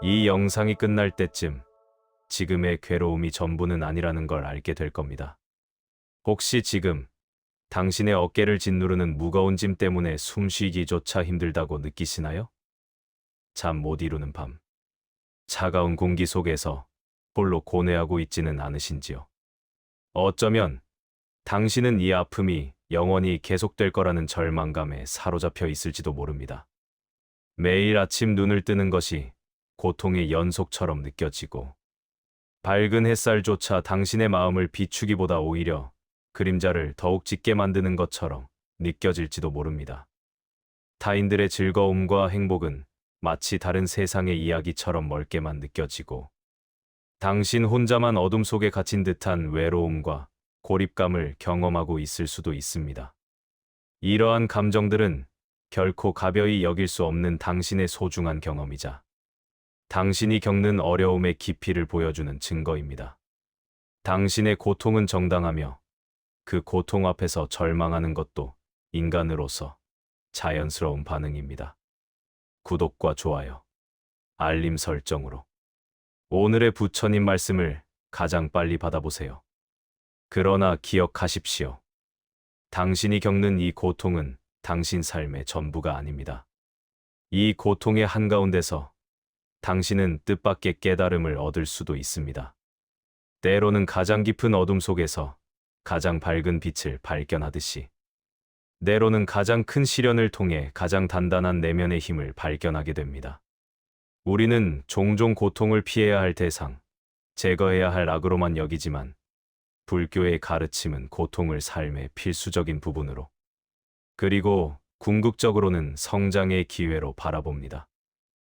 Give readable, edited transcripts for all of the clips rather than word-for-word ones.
이 영상이 끝날 때쯤 지금의 괴로움이 전부는 아니라는 걸 알게 될 겁니다. 혹시 지금 당신의 어깨를 짓누르는 무거운 짐 때문에 숨쉬기조차 힘들다고 느끼시나요? 잠 못 이루는 밤, 차가운 공기 속에서 홀로 고뇌하고 있지는 않으신지요? 어쩌면 당신은 이 아픔이 영원히 계속될 거라는 절망감에 사로잡혀 있을지도 모릅니다. 매일 아침 눈을 뜨는 것이 고통의 연속처럼 느껴지고, 밝은 햇살조차 당신의 마음을 비추기보다 오히려 그림자를 더욱 짙게 만드는 것처럼 느껴질지도 모릅니다. 타인들의 즐거움과 행복은 마치 다른 세상의 이야기처럼 멀게만 느껴지고, 당신 혼자만 어둠 속에 갇힌 듯한 외로움과 고립감을 경험하고 있을 수도 있습니다. 이러한 감정들은 결코 가벼이 여길 수 없는 당신의 소중한 경험이자 당신이 겪는 어려움의 깊이를 보여주는 증거입니다. 당신의 고통은 정당하며 그 고통 앞에서 절망하는 것도 인간으로서 자연스러운 반응입니다. 구독과 좋아요, 알림 설정으로 오늘의 부처님 말씀을 가장 빨리 받아보세요. 그러나 기억하십시오. 당신이 겪는 이 고통은 당신 삶의 전부가 아닙니다. 이 고통의 한가운데서 당신은 뜻밖의 깨달음을 얻을 수도 있습니다. 때로는 가장 깊은 어둠 속에서 가장 밝은 빛을 발견하듯이, 때로는 가장 큰 시련을 통해 가장 단단한 내면의 힘을 발견하게 됩니다. 우리는 종종 고통을 피해야 할 대상, 제거해야 할 악으로만 여기지만, 불교의 가르침은 고통을 삶의 필수적인 부분으로, 그리고 궁극적으로는 성장의 기회로 바라봅니다.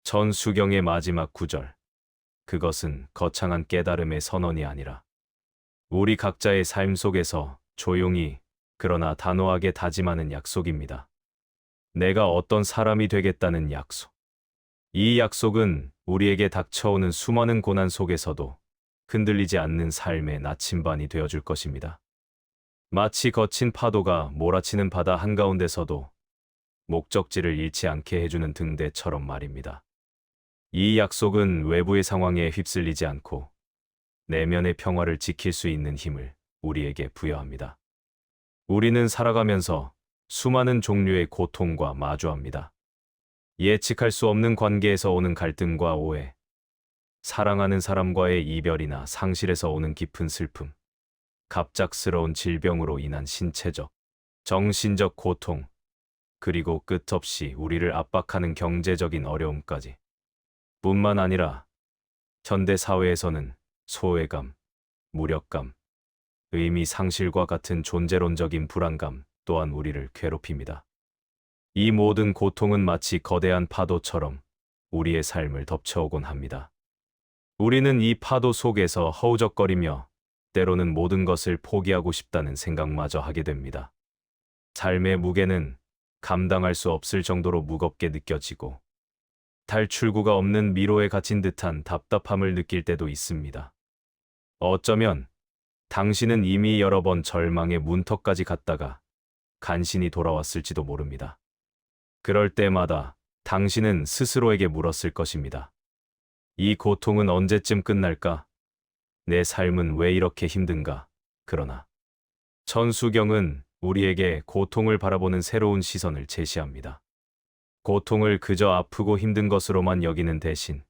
천수경의 마지막 구절, 그것은 거창한 깨달음의 선언이 아니라 우리 각자의 삶 속에서 조용히 그러나 단호하게 다짐하는 약속입니다. 내가 어떤 사람이 되겠다는 약속. 이 약속은 우리에게 닥쳐오는 수많은 고난 속에서도 흔들리지 않는 삶의 나침반이 되어줄 것입니다. 마치 거친 파도가 몰아치는 바다 한가운데서도 목적지를 잃지 않게 해주는 등대처럼 말입니다. 이 약속은 외부의 상황에 휩쓸리지 않고 내면의 평화를 지킬 수 있는 힘을 우리에게 부여합니다. 우리는 살아가면서 수많은 종류의 고통과 마주합니다. 예측할 수 없는 관계에서 오는 갈등과 오해, 사랑하는 사람과의 이별이나 상실에서 오는 깊은 슬픔, 갑작스러운 질병으로 인한 신체적, 정신적 고통, 그리고 끝없이 우리를 압박하는 경제적인 어려움까지. 뿐만 아니라 현대 사회에서는 소외감, 무력감, 의미 상실과 같은 존재론적인 불안감 또한 우리를 괴롭힙니다. 이 모든 고통은 마치 거대한 파도처럼 우리의 삶을 덮쳐오곤 합니다. 우리는 이 파도 속에서 허우적거리며 때로는 모든 것을 포기하고 싶다는 생각마저 하게 됩니다. 삶의 무게는 감당할 수 없을 정도로 무겁게 느껴지고, 탈출구가 없는 미로에 갇힌 듯한 답답함을 느낄 때도 있습니다. 어쩌면 당신은 이미 여러 번 절망의 문턱까지 갔다가 간신히 돌아왔을지도 모릅니다. 그럴 때마다 당신은 스스로에게 물었을 것입니다. 이 고통은 언제쯤 끝날까? 내 삶은 왜 이렇게 힘든가? 그러나 천수경은 우리에게 고통을 바라보는 새로운 시선을 제시합니다. 고통을 그저 아프고 힘든 것으로만 여기는 대신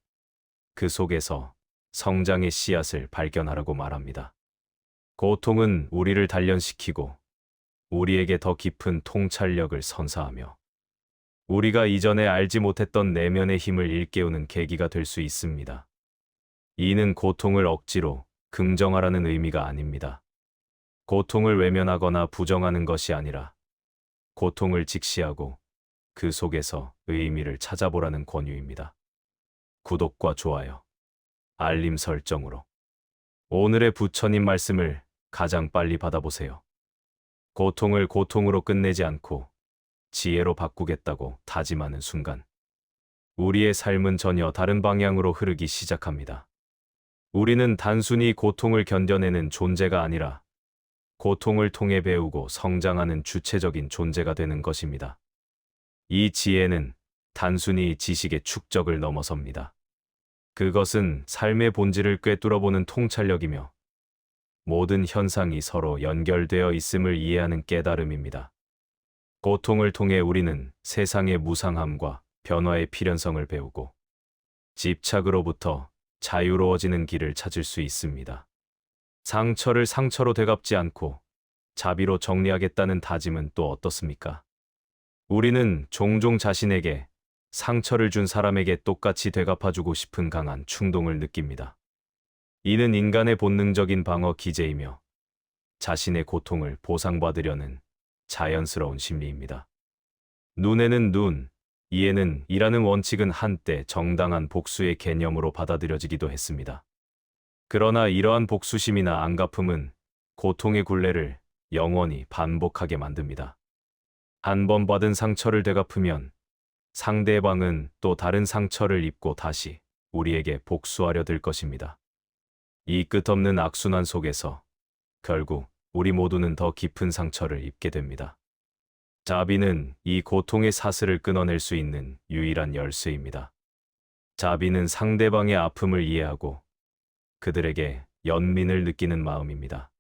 그 속에서 성장의 씨앗을 발견하라고 말합니다. 고통은 우리를 단련시키고 우리에게 더 깊은 통찰력을 선사하며 우리가 이전에 알지 못했던 내면의 힘을 일깨우는 계기가 될 수 있습니다. 이는 고통을 억지로 긍정하라는 의미가 아닙니다. 고통을 외면하거나 부정하는 것이 아니라 고통을 직시하고 그 속에서 의미를 찾아보라는 권유입니다. 구독과 좋아요, 알림 설정으로 오늘의 부처님 말씀을 가장 빨리 받아보세요. 고통을 고통으로 끝내지 않고 지혜로 바꾸겠다고 다짐하는 순간, 우리의 삶은 전혀 다른 방향으로 흐르기 시작합니다. 우리는 단순히 고통을 견뎌내는 존재가 아니라 고통을 통해 배우고 성장하는 주체적인 존재가 되는 것입니다. 이 지혜는 단순히 지식의 축적을 넘어섭니다. 그것은 삶의 본질을 꿰뚫어보는 통찰력이며 모든 현상이 서로 연결되어 있음을 이해하는 깨달음입니다. 고통을 통해 우리는 세상의 무상함과 변화의 필연성을 배우고 집착으로부터 자유로워지는 길을 찾을 수 있습니다. 상처를 상처로 되갚지 않고 자비로 정리하겠다는 다짐은 또 어떻습니까? 우리는 종종 자신에게 상처를 준 사람에게 똑같이 되갚아주고 싶은 강한 충동을 느낍니다. 이는 인간의 본능적인 방어 기제이며 자신의 고통을 보상받으려는 자연스러운 심리입니다. 눈에는 눈, 이에는 이라는 원칙은 한때 정당한 복수의 개념으로 받아들여지기도 했습니다. 그러나 이러한 복수심이나 안갚음은 고통의 굴레를 영원히 반복하게 만듭니다. 한 번 받은 상처를 되갚으면 상대방은 또 다른 상처를 입고 다시 우리에게 복수하려 들 것입니다. 이 끝없는 악순환 속에서 결국 우리 모두는 더 깊은 상처를 입게 됩니다. 자비는 이 고통의 사슬을 끊어낼 수 있는 유일한 열쇠입니다. 자비는 상대방의 아픔을 이해하고 그들에게 연민을 느끼는 마음입니다.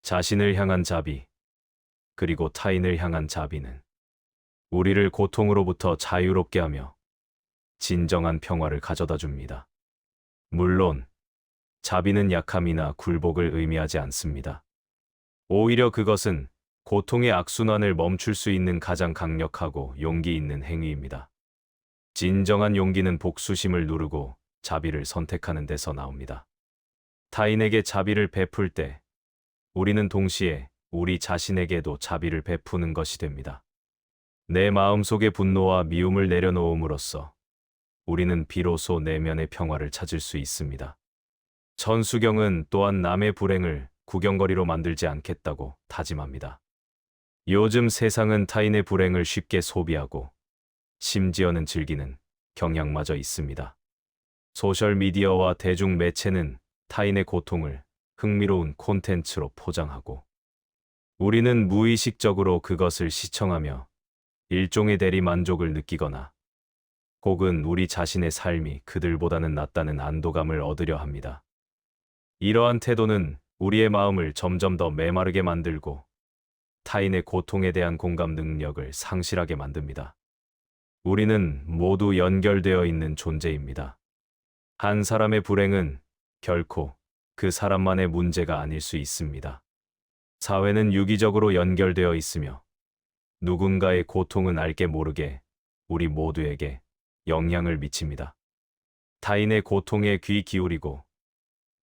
자신을 향한 자비, 그리고 타인을 향한 자비는 우리를 고통으로부터 자유롭게 하며 진정한 평화를 가져다 줍니다. 물론, 자비는 약함이나 굴복을 의미하지 않습니다. 오히려 그것은 고통의 악순환을 멈출 수 있는 가장 강력하고 용기 있는 행위입니다. 진정한 용기는 복수심을 누르고 자비를 선택하는 데서 나옵니다. 타인에게 자비를 베풀 때 우리는 동시에 우리 자신에게도 자비를 베푸는 것이 됩니다. 내 마음속의 분노와 미움을 내려놓음으로써 우리는 비로소 내면의 평화를 찾을 수 있습니다. 천수경은 또한 남의 불행을 구경거리로 만들지 않겠다고 다짐합니다. 요즘 세상은 타인의 불행을 쉽게 소비하고 심지어는 즐기는 경향마저 있습니다. 소셜미디어와 대중매체는 타인의 고통을 흥미로운 콘텐츠로 포장하고 우리는 무의식적으로 그것을 시청하며 일종의 대리 만족을 느끼거나 혹은 우리 자신의 삶이 그들보다는 낫다는 안도감을 얻으려 합니다. 이러한 태도는 우리의 마음을 점점 더 메마르게 만들고 타인의 고통에 대한 공감 능력을 상실하게 만듭니다. 우리는 모두 연결되어 있는 존재입니다. 한 사람의 불행은 결코 그 사람만의 문제가 아닐 수 있습니다. 사회는 유기적으로 연결되어 있으며 누군가의 고통은 알게 모르게 우리 모두에게 영향을 미칩니다. 타인의 고통에 귀 기울이고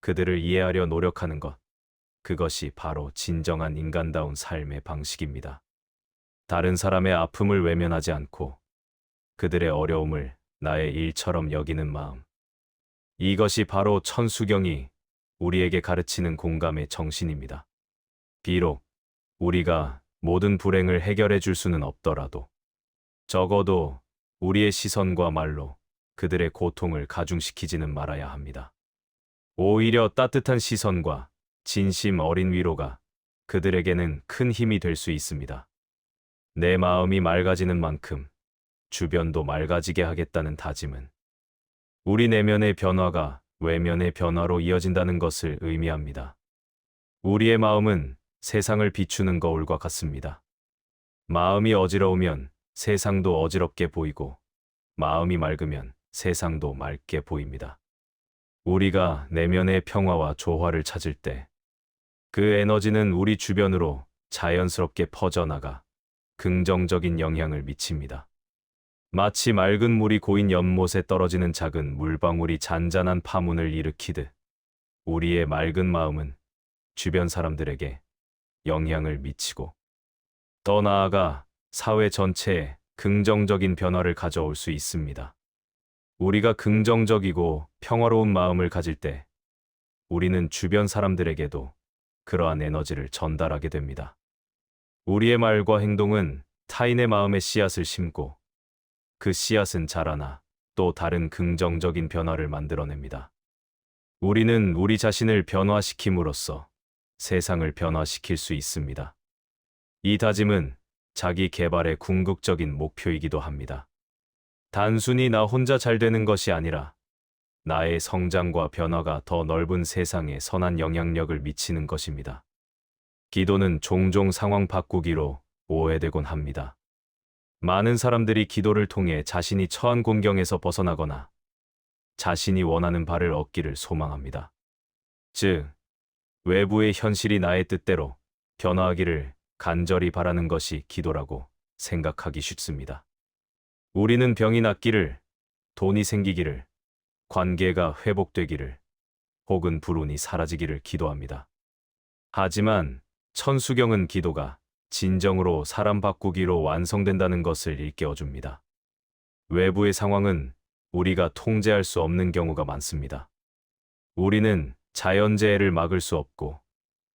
그들을 이해하려 노력하는 것, 그것이 바로 진정한 인간다운 삶의 방식입니다. 다른 사람의 아픔을 외면하지 않고 그들의 어려움을 나의 일처럼 여기는 마음. 이것이 바로 천수경이 우리에게 가르치는 공감의 정신입니다. 비록 우리가 모든 불행을 해결해 줄 수는 없더라도 적어도 우리의 시선과 말로 그들의 고통을 가중시키지는 말아야 합니다. 오히려 따뜻한 시선과 진심 어린 위로가 그들에게는 큰 힘이 될 수 있습니다. 내 마음이 맑아지는 만큼 주변도 맑아지게 하겠다는 다짐은 우리 내면의 변화가 외면의 변화로 이어진다는 것을 의미합니다. 우리의 마음은 세상을 비추는 거울과 같습니다. 마음이 어지러우면 세상도 어지럽게 보이고 마음이 맑으면 세상도 맑게 보입니다. 우리가 내면의 평화와 조화를 찾을 때 그 에너지는 우리 주변으로 자연스럽게 퍼져나가 긍정적인 영향을 미칩니다. 마치 맑은 물이 고인 연못에 떨어지는 작은 물방울이 잔잔한 파문을 일으키듯 우리의 맑은 마음은 주변 사람들에게 영향을 미치고 더 나아가 사회 전체에 긍정적인 변화를 가져올 수 있습니다. 우리가 긍정적이고 평화로운 마음을 가질 때 우리는 주변 사람들에게도 그러한 에너지를 전달하게 됩니다. 우리의 말과 행동은 타인의 마음에 씨앗을 심고 그 씨앗은 자라나 또 다른 긍정적인 변화를 만들어냅니다. 우리는 우리 자신을 변화시킴으로써 세상을 변화시킬 수 있습니다. 이 다짐은 자기 개발의 궁극적인 목표이기도 합니다. 단순히 나 혼자 잘 되는 것이 아니라 나의 성장과 변화가 더 넓은 세상에 선한 영향력을 미치는 것입니다. 기도는 종종 상황 바꾸기로 오해되곤 합니다. 많은 사람들이 기도를 통해 자신이 처한 곤경에서 벗어나거나 자신이 원하는 바를 얻기를 소망합니다. 즉, 외부의 현실이 나의 뜻대로 변화하기를 간절히 바라는 것이 기도라고 생각하기 쉽습니다. 우리는 병이 낫기를, 돈이 생기기를, 관계가 회복되기를, 혹은 불운이 사라지기를 기도합니다. 하지만 천수경은 기도가 진정으로 사람 바꾸기로 완성된다는 것을 일깨워줍니다. 외부의 상황은 우리가 통제할 수 없는 경우가 많습니다. 우리는 자연재해를 막을 수 없고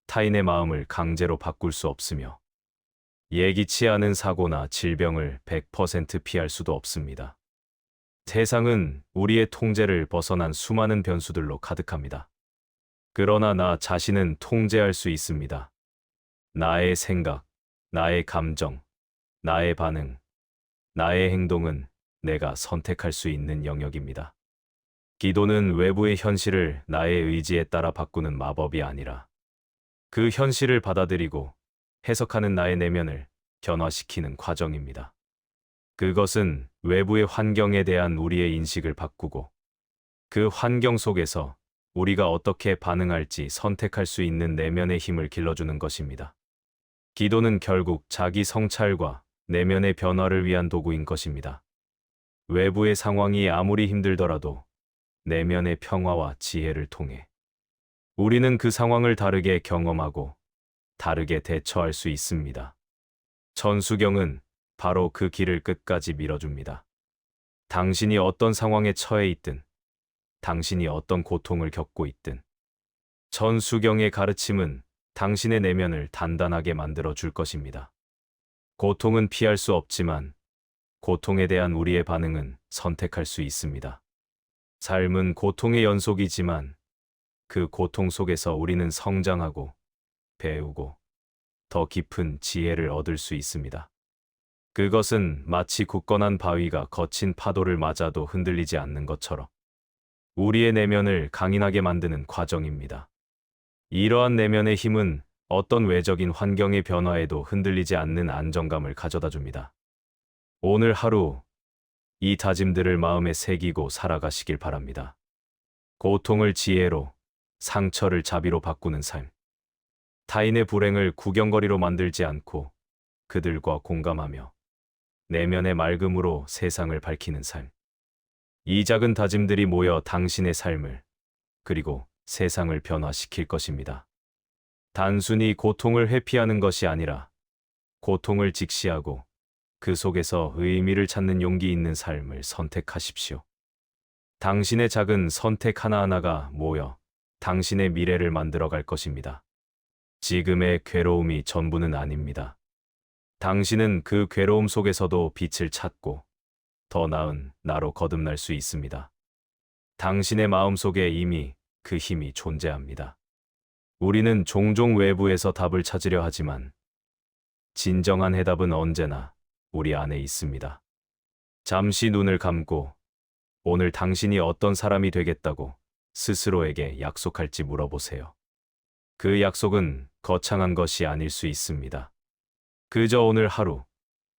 타인의 마음을 강제로 바꿀 수 없으며 예기치 않은 사고나 질병을 100% 피할 수도 없습니다. 세상은 우리의 통제를 벗어난 수많은 변수들로 가득합니다. 그러나 나 자신은 통제할 수 있습니다. 나의 생각, 나의 감정, 나의 반응, 나의 행동은 내가 선택할 수 있는 영역입니다. 기도는 외부의 현실을 나의 의지에 따라 바꾸는 마법이 아니라 그 현실을 받아들이고 해석하는 나의 내면을 변화시키는 과정입니다. 그것은 외부의 환경에 대한 우리의 인식을 바꾸고 그 환경 속에서 우리가 어떻게 반응할지 선택할 수 있는 내면의 힘을 길러주는 것입니다. 기도는 결국 자기 성찰과 내면의 변화를 위한 도구인 것입니다. 외부의 상황이 아무리 힘들더라도 내면의 평화와 지혜를 통해 우리는 그 상황을 다르게 경험하고 다르게 대처할 수 있습니다. 천수경은 바로 그 길을 끝까지 밀어줍니다. 당신이 어떤 상황에 처해 있든, 당신이 어떤 고통을 겪고 있든, 천수경의 가르침은 당신의 내면을 단단하게 만들어 줄 것입니다. 고통은 피할 수 없지만, 고통에 대한 우리의 반응은 선택할 수 있습니다. 삶은 고통의 연속이지만, 그 고통 속에서 우리는 성장하고, 배우고, 더 깊은 지혜를 얻을 수 있습니다. 그것은 마치 굳건한 바위가 거친 파도를 맞아도 흔들리지 않는 것처럼 우리의 내면을 강인하게 만드는 과정입니다. 이러한 내면의 힘은 어떤 외적인 환경의 변화에도 흔들리지 않는 안정감을 가져다 줍니다. 오늘 하루 이 다짐들을 마음에 새기고 살아가시길 바랍니다. 고통을 지혜로, 상처를 자비로 바꾸는 삶. 타인의 불행을 구경거리로 만들지 않고 그들과 공감하며 내면의 맑음으로 세상을 밝히는 삶. 이 작은 다짐들이 모여 당신의 삶을, 그리고 세상을 변화시킬 것입니다. 단순히 고통을 회피하는 것이 아니라 고통을 직시하고 그 속에서 의미를 찾는 용기 있는 삶을 선택하십시오. 당신의 작은 선택 하나하나가 모여 당신의 미래를 만들어갈 것입니다. 지금의 괴로움이 전부는 아닙니다. 당신은 그 괴로움 속에서도 빛을 찾고 더 나은 나로 거듭날 수 있습니다. 당신의 마음속에 이미 그 힘이 존재합니다. 우리는 종종 외부에서 답을 찾으려 하지만 진정한 해답은 언제나 우리 안에 있습니다. 잠시 눈을 감고 오늘 당신이 어떤 사람이 되겠다고 스스로에게 약속할지 물어보세요. 그 약속은 거창한 것이 아닐 수 있습니다. 그저 오늘 하루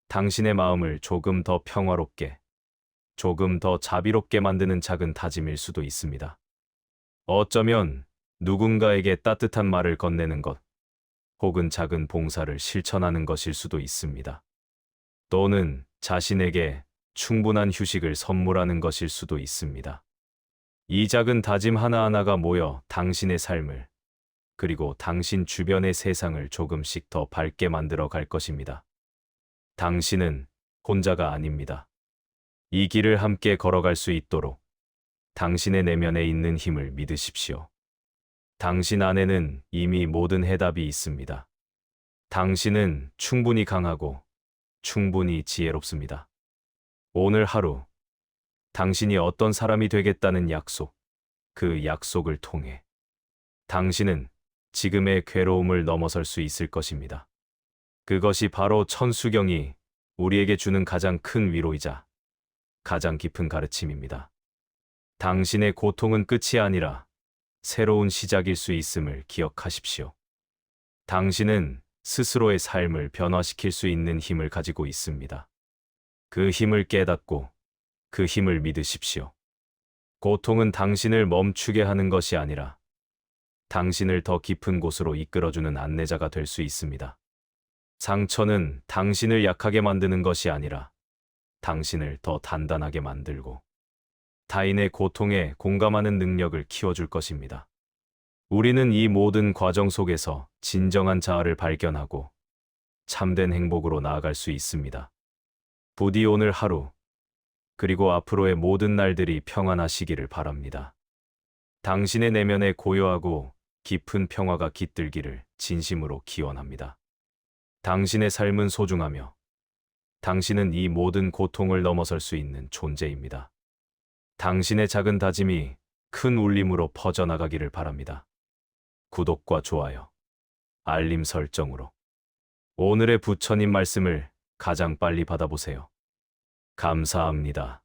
당신의 마음을 조금 더 평화롭게, 조금 더 자비롭게 만드는 작은 다짐일 수도 있습니다. 어쩌면 누군가에게 따뜻한 말을 건네는 것, 혹은 작은 봉사를 실천하는 것일 수도 있습니다. 또는 자신에게 충분한 휴식을 선물하는 것일 수도 있습니다. 이 작은 다짐 하나하나가 모여 당신의 삶을, 그리고 당신 주변의 세상을 조금씩 더 밝게 만들어 갈 것입니다. 당신은 혼자가 아닙니다. 이 길을 함께 걸어갈 수 있도록 당신의 내면에 있는 힘을 믿으십시오. 당신 안에는 이미 모든 해답이 있습니다. 당신은 충분히 강하고 충분히 지혜롭습니다. 오늘 하루 당신이 어떤 사람이 되겠다는 약속, 그 약속을 통해 당신은 지금의 괴로움을 넘어설 수 있을 것입니다. 그것이 바로 천수경이 우리에게 주는 가장 큰 위로이자 가장 깊은 가르침입니다. 당신의 고통은 끝이 아니라 새로운 시작일 수 있음을 기억하십시오. 당신은 스스로의 삶을 변화시킬 수 있는 힘을 가지고 있습니다. 그 힘을 깨닫고 그 힘을 믿으십시오. 고통은 당신을 멈추게 하는 것이 아니라 당신을 더 깊은 곳으로 이끌어주는 안내자가 될 수 있습니다. 상처는 당신을 약하게 만드는 것이 아니라 당신을 더 단단하게 만들고 타인의 고통에 공감하는 능력을 키워줄 것입니다. 우리는 이 모든 과정 속에서 진정한 자아를 발견하고 참된 행복으로 나아갈 수 있습니다. 부디 오늘 하루, 그리고 앞으로의 모든 날들이 평안하시기를 바랍니다. 당신의 내면에 고요하고 깊은 평화가 깃들기를 진심으로 기원합니다. 당신의 삶은 소중하며 당신은 이 모든 고통을 넘어설 수 있는 존재입니다. 당신의 작은 다짐이 큰 울림으로 퍼져나가기를 바랍니다. 구독과 좋아요, 알림 설정으로 오늘의 부처님 말씀을 가장 빨리 받아보세요. 감사합니다.